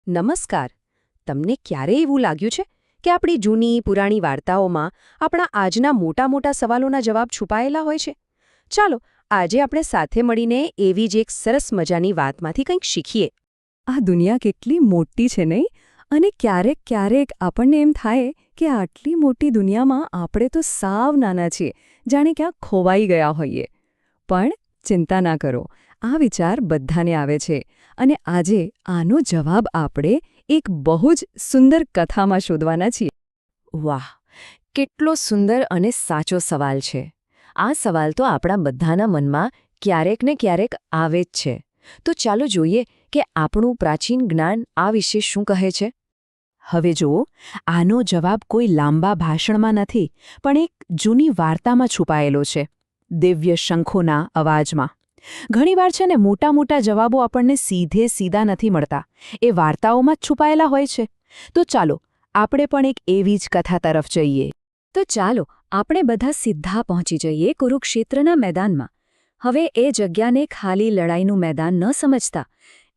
નમસ્કાર. તમને ક્યારેય એવું લાગ્યું છે કે આપણી જૂની પુરાણી વાર્તાઓમાં આપણા આજના મોટા સવાલોના જવાબ છુપાયેલા હોય છે? ચાલો, આજે આપણે સાથે મળીને એવી જ એક સરસ મજાની વાતમાંથી કંઈક શીખીએ. આ દુનિયા કેટલી મોટી છે નહીં? અને ક્યારેક આપણને એમ થાય કે આટલી મોટી દુનિયામાં આપણે તો સાવ નાના છીએ, જાણે ક્યાં ખોવાઈ ગયા હોઈએ. પણ ચિંતા ના કરો, આ વિચાર બધાને આવે છે. અને આજે આનો જવાબ આપણે એક બહુ જ સુંદર કથામાં શોધવાના છીએ. વાહ, કેટલો સુંદર અને સાચો સવાલ છે! આ સવાલ તો આપણા બધાના મનમાં ક્યારેક ને ક્યારેક આવે જ છે. તો ચાલો જોઈએ કે આપણું પ્રાચીન જ્ઞાન આ વિશે શું કહે છે. હવે જુઓ, આનો જવાબ કોઈ લાંબા ભાષણમાં નથી, પણ એક જૂની વાર્તામાં છુપાયેલો છે, દિવ્ય શંખોના અવાજમાં. ઘણીવાર છે ને, મોટા જવાબો આપણને સીધા નથી મળતા, એ વાર્તાઓમાં જ છુપાયેલા હોય છે. તો ચાલો આપણે પણ એક એવી જ કથા તરફ જઈએ. તો ચાલો આપણે બધા સીધા પહોંચી જઈએ કુરુક્ષેત્રના મેદાનમાં. હવે એ જગ્યાને ખાલી લડાઈનું મેદાન ન સમજતા.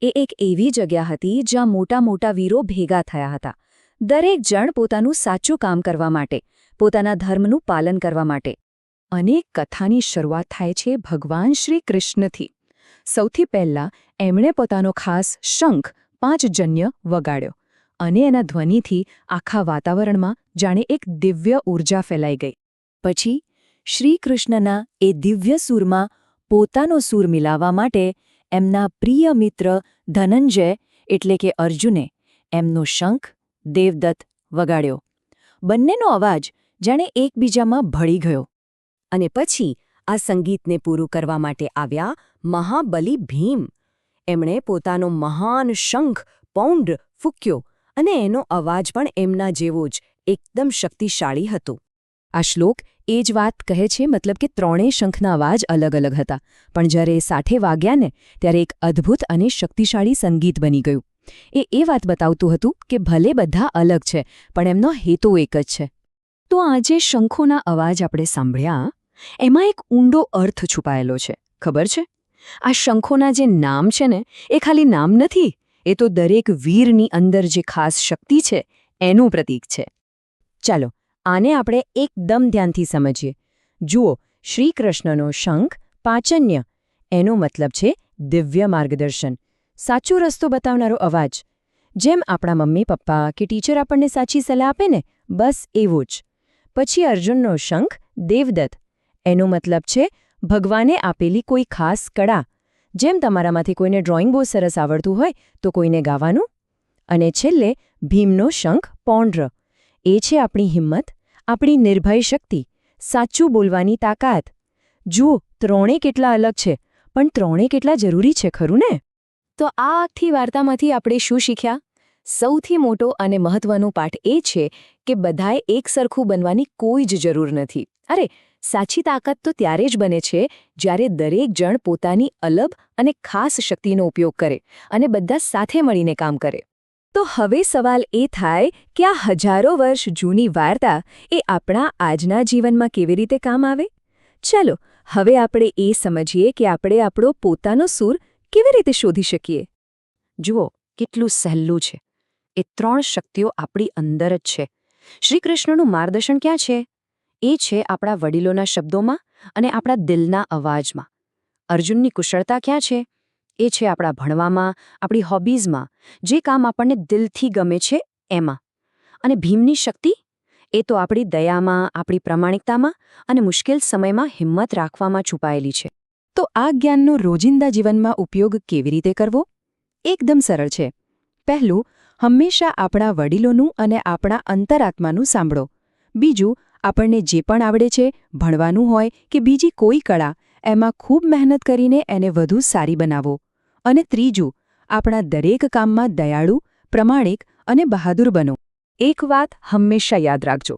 એ એક એવી જગ્યા હતી જ્યાં મોટા વીરો ભેગા થયા હતા. દરેક જણ પોતાનું સાચું કામ કરવા માટે, પોતાના ધર્મનું પાલન કરવા માટે. અને કથાની શરૂઆત થાય છે ભગવાન શ્રી કૃષ્ણથી. સૌથી પહેલાં એમણે પોતાનો ખાસ શંખ 5 જન્ય વગાડ્યો, અને એના ધ્વનિથી આખા વાતાવરણમાં જાણે એક દિવ્ય ઊર્જા ફેલાઈ ગઈ. પછી શ્રીકૃષ્ણના એ દિવ્ય સૂરમાં પોતાનો સૂર મિલાવવા માટે એમના પ્રિય મિત્ર ધનંજય એટલે કે અર્જુને એમનો શંખ દેવદત્ત વગાડ્યો. બંનેનો અવાજ જાણે એકબીજામાં ભળી ગયો. અને પછી આ સંગીતને પૂરું કરવા માટે આવ્યા મહાબલી ભીમ. એમણે પોતાનો મહાન શંખ પૌંડ ફૂંક્યો, અને એનો અવાજ પણ એમના જેવો જ એકદમ શક્તિશાળી હતો. આ શ્લોક એ જ વાત કહે છે, મતલબ કે ત્રણેય શંખના અવાજ અલગ હતા, પણ જ્યારે એ સાથે વાગ્યા ને, ત્યારે એક અદ્ભુત અને શક્તિશાળી સંગીત બની ગયું. એ વાત બતાવતું હતું કે ભલે બધા અલગ છે, પણ એમનો હેતુ એક જ છે. તો આજે શંખોના અવાજ આપણે સાંભળ્યા, એમાં એક ઊંડો અર્થ છુપાયેલો છે, ખબર છે? આ શંખોના જે નામ છે ને, એ ખાલી નામ નથી, એ તો દરેક વીરની અંદર જે ખાસ શક્તિ છે એનું પ્રતીક છે. ચાલો આને આપણે એકદમ ધ્યાનથી સમજીએ. જુઓ, શ્રીકૃષ્ણનો શંખ પાંચન્ય, એનો મતલબ છે દિવ્ય માર્ગદર્શન, સાચો રસ્તો બતાવનારો અવાજ. જેમ આપણા મમ્મી પપ્પા કે ટીચર આપણને સાચી સલાહ આપે ને, બસ એવો જ. પછી અર્જુનનો શંખ દેવદત્ત, એનો મતલબ છે ભગવાને આપેલી કોઈ ખાસ કળા. જેમ તમારામાંથી કોઈને ડ્રોઈંગ બહુ સરસ આવડતું હોય તો કોઈને ગાવાનું. અને છેલ્લે ભીમનો શંખ પૌંડ્ર, એ છે આપણી હિંમત, આપણી નિર્ભય શક્તિ, સાચું બોલવાની તાકાત. જુઓ, ત્રણે કેટલા અલગ છે, પણ ત્રણે કેટલા જરૂરી છે, ખરું ને? તો આ આખી વાર્તામાંથી આપણે શું શીખ્યા? સૌથી મોટો અને મહત્વનો પાઠ એ છે કે બધાએ એક સરખું બનવાની કોઈ જ જરૂર નથી. અરે, સાચી તાકાત તો ત્યારે જ બને છે જ્યારે દરેક જણ પોતાની અલગ અને ખાસ શક્તિનો ઉપયોગ કરે અને બધા સાથે મળીને કામ કરે. તો હવે સવાલ એ થાય કે આ હજારો વર્ષ જૂની વાર્તા એ આપણા આજના જીવનમાં કેવી રીતે કામ આવે? ચાલો હવે આપણે એ સમજીએ કે આપણે આપણો પોતાનો સૂર કેવી રીતે શોધી શકીએ. જુઓ, કેટલું સહેલું છે. એ 3 શક્તિઓ આપણી અંદર જ છે. શ્રીકૃષ્ણનું માર્ગદર્શન ક્યાં છે? એ છે આપણા વડીલોના શબ્દોમાં અને આપણા દિલના અવાજમાં. અર્જુનની કુશળતા ક્યાં છે? એ છે આપણા ભણવામાં, આપણી હોબીઝમાં, જે કામ આપણને દિલથી ગમે છે એમાં. અને ભીમની શક્તિ? એ તો આપણી દયામાં, આપણી પ્રામાણિકતામાં અને મુશ્કેલ સમયમાં હિંમત રાખવામાં છુપાયેલી છે. તો આ જ્ઞાનનો રોજિંદા જીવનમાં ઉપયોગ કેવી રીતે કરવો? એકદમ સરળ છે. પહેલું, હંમેશા આપણા વડીલોનું અને આપણા અંતરાત્માનું સાંભળો. બીજું, આપણને જે પણ આવડે છે, ભણવાનું હોય કે બીજી કોઈ કળા, એમાં ખૂબ મહેનત કરીને એને વધુ સારી બનાવો. અને ત્રીજું, આપણા દરેક કામમાં દયાળુ, પ્રમાણિક અને બહાદુર બનો. એક વાત હંમેશા યાદ રાખજો,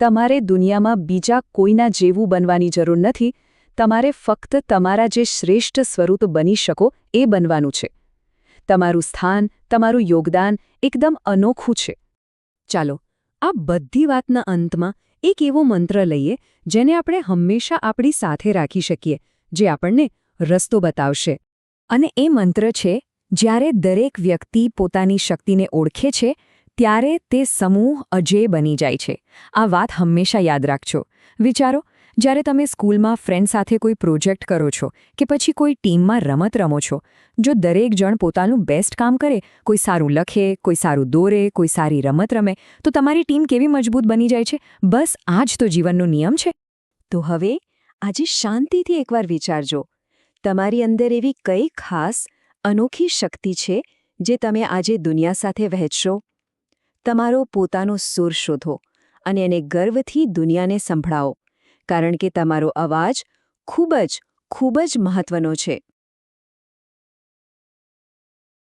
તમારે દુનિયામાં બીજા કોઈના જેવું બનવાની જરૂર નથી. તમારે ફક્ત તમારા જે શ્રેષ્ઠ સ્વરૂપ બની શકો એ બનવાનું છે. તમારું સ્થાન, તમારું યોગદાન એકદમ અનોખું છે. ચાલો, આ બધી વાતના અંતમાં એક એવો મંત્ર લઈએ જેને આપણે હંમેશા આપણી સાથે રાખી શકીએ, જે આપણને રસ્તો બતાવશે. અને એ મંત્ર છે જ્યારે દરેક વ્યક્તિ પોતાની શક્તિને ઓળખે છે ત્યારે તે સમૂહ અજેય બની જાય છે. આ વાત હંમેશા યાદ રાખજો. વિચારો, જ્યારે તમે સ્કૂલમાં ફ્રેન્ડ સાથે કોઈ પ્રોજેક્ટ કરો છો કે પછી કોઈ ટીમમાં રમત રમો છો, જો દરેક જણ પોતાનું બેસ્ટ કામ કરે, કોઈ સારું લખે, કોઈ સારું દોરે, કોઈ સારી રમત રમે, તો તમારી ટીમ કેવી મજબૂત બની જાય છે. બસ આ જ તો જીવનનો નિયમ છે. તો હવે આજે શાંતિથી એકવાર વિચારજો, તમારી અંદર એવી કઈ ખાસ અનોખી શક્તિ છે જે તમે આજે દુનિયા સાથે વહેંચશો. તમારો પોતાનો સૂર શોધો અને એને ગર્વથી દુનિયાને સંભળાવો, કારણ કે તમારો અવાજ ખૂબ જ મહત્વનો છે.